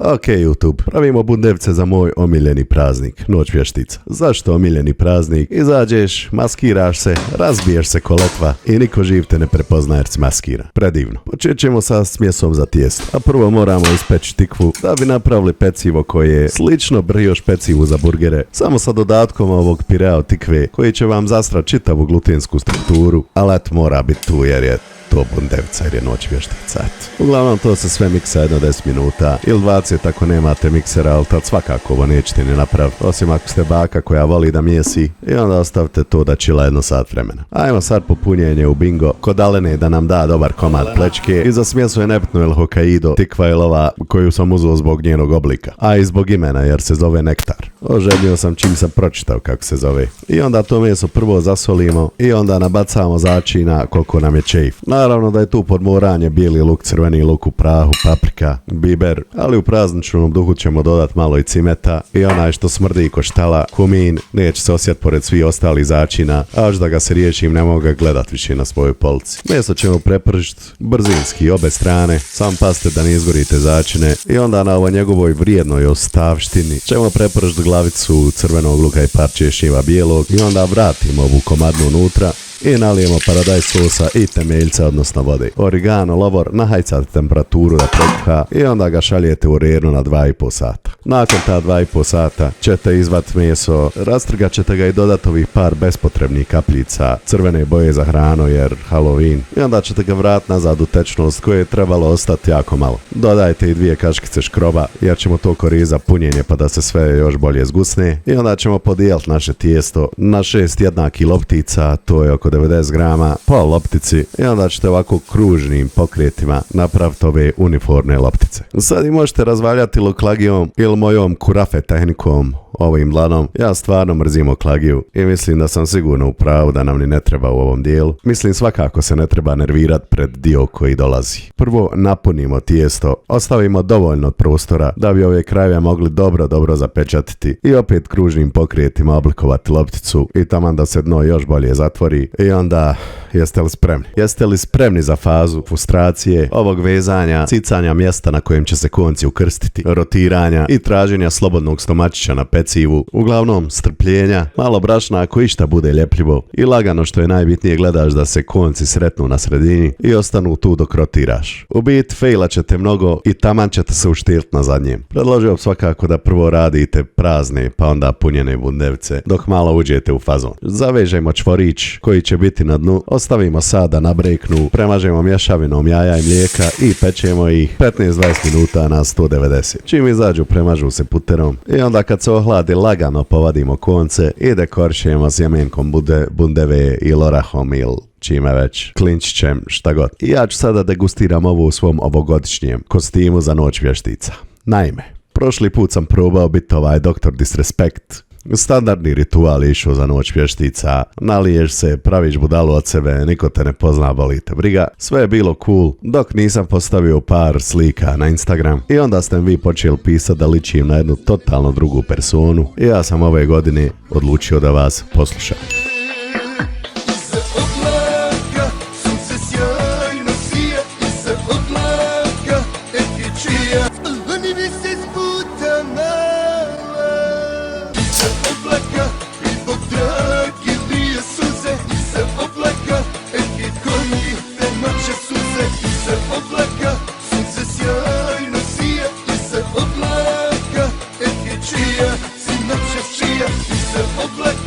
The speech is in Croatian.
Ok, YouTube, pravimo bundevce za moj omiljeni praznik, Noć vještica. Zašto omiljeni praznik? Izađeš, maskiraš se, razbiješ se ko letva i niko živ te ne prepozna jer si maskira. Predivno. Počet ćemo sa smjesom za tijesto. A prvo moramo ispeći tikvu da bi napravili pecivo koje je slično brioš pecivu za burgere, samo sa dodatkom ovog pirea od tikve koji će vam zasrat čitavu glutensku strukturu, ali eto mora biti tu jer je to bundevca jer je Noć vještica. Uglavnom to se sve miksa jedno 10 minuta ili 20 ako nemate miksera, ali tad svakako ovo nećete ni napraviti, osim ako ste baka koja voli da mijesi, i onda ostavite to da čila jedno sat vremena. Ajmo sad po punjenje u bingo kod Alene da nam da dobar komad plečke i za smjesu je nebitno ili Hokkaido, tikva ili ova koju sam uzeo zbog njenog oblika, a i zbog imena jer se zove nektar. Oženio sam čim sam pročitao kako se zove. I onda to meso prvo zasolimo i onda nabacamo začina koliko nam je čejf. Naravno da je tu podmoranje bijeli luk, crveni luk u prahu, paprika, biber, ali u prazničnom duhu ćemo dodati malo i cimeta i onaj što smrdi ko štala, kumin, neće se osjet pored svih ostalih začina, až da ga se riješim ne mogu ga gledat više na svojoj polici. Meso ćemo prepržiti brzinski obe strane, sam pazite da ne izgorite začine i onda na ovoj njegovoj vrijednoj ostavštini ćemo prepržiti glavicu crvenog luka i parče šljiva bijelog i onda vratimo ovu komadnu unutra i nalijemo paradajz sosa i temeljca, odnosno vode. Origano, lovor, nahajcate temperaturu da prekuha i onda ga šaljete u rernu na 2,5 sata. Nakon ta 2,5 sata ćete izvat meso, rastrgat ćete ga i dodati ovih par bespotrebnih kapljica crvene boje za hranu jer Halloween i onda ćete ga vratiti nazad u tečnost koje je trebalo ostati jako malo. Dodajte i 2 kaškice škroba jer ćemo to koristiti za punjenje pa da se sve još bolje zgusne i onda ćemo podijeliti naše tijesto na 6 jednakih loptica, to je oko 90 grama po loptici i onda ćete ovako kružnim pokretima napraviti ove uniformne loptice. Sad i možete razvaljati loklagijom ili mojom kurafe tehnikom, ovim dlanom. Ja stvarno mrzim oklagiju i mislim da sam sigurno u pravu da nam ni ne treba u ovom dijelu. Mislim svakako se ne treba nervirati pred dio koji dolazi. Prvo napunimo tijesto, ostavimo dovoljno prostora da bi ove krajeve mogli dobro zapečatiti i opet kružnim pokretima oblikovati lopticu i taman da se dno još bolje zatvori i onda jeste li spremni? Jeste li spremni za fazu frustracije, ovog vezanja, cicanja mjesta na kojem će se konci ukrstiti, rotiranja i traženja slobodnog stomačića na pecivu, uglavnom strpljenja, malo brašna ako išta bude ljepljivo i lagano što je najbitnije gledaš da se konci sretnu na sredini i ostanu tu dok rotiraš. U bit failat ćete mnogo i taman ćete se uštilt na zadnjem. Predložio svakako da prvo radite prazne pa onda punjene bundevce dok malo uđete u fazon. Zavežemo čvorić koji će biti na dnu, ostavimo sada na breknu, premažemo mješavinom jaja i mlijeka i pečemo ih 15-20 minuta na 190. Čim izađu premažu se puterom i onda kad se ohladi lagano povadimo konce i dekorišemo sjemenkom bundeve ili orahom ili čime već, klinčićem, šta god. I ja ću sada degustiram ovo u svom ovogodišnjem kostimu za Noć vještica. Naime, prošli put sam probao biti ovaj Dr. Disrespect. Standardni ritual je išao za Noć vještica, naliješ se, praviš budalu od sebe, niko te ne pozna, boli te briga. Sve je bilo cool, dok nisam postavio par slika na Instagram i onda ste vi počeli pisati da ličim na jednu totalno drugu personu i ja sam ove godine odlučio da vas poslušam. Oblaka,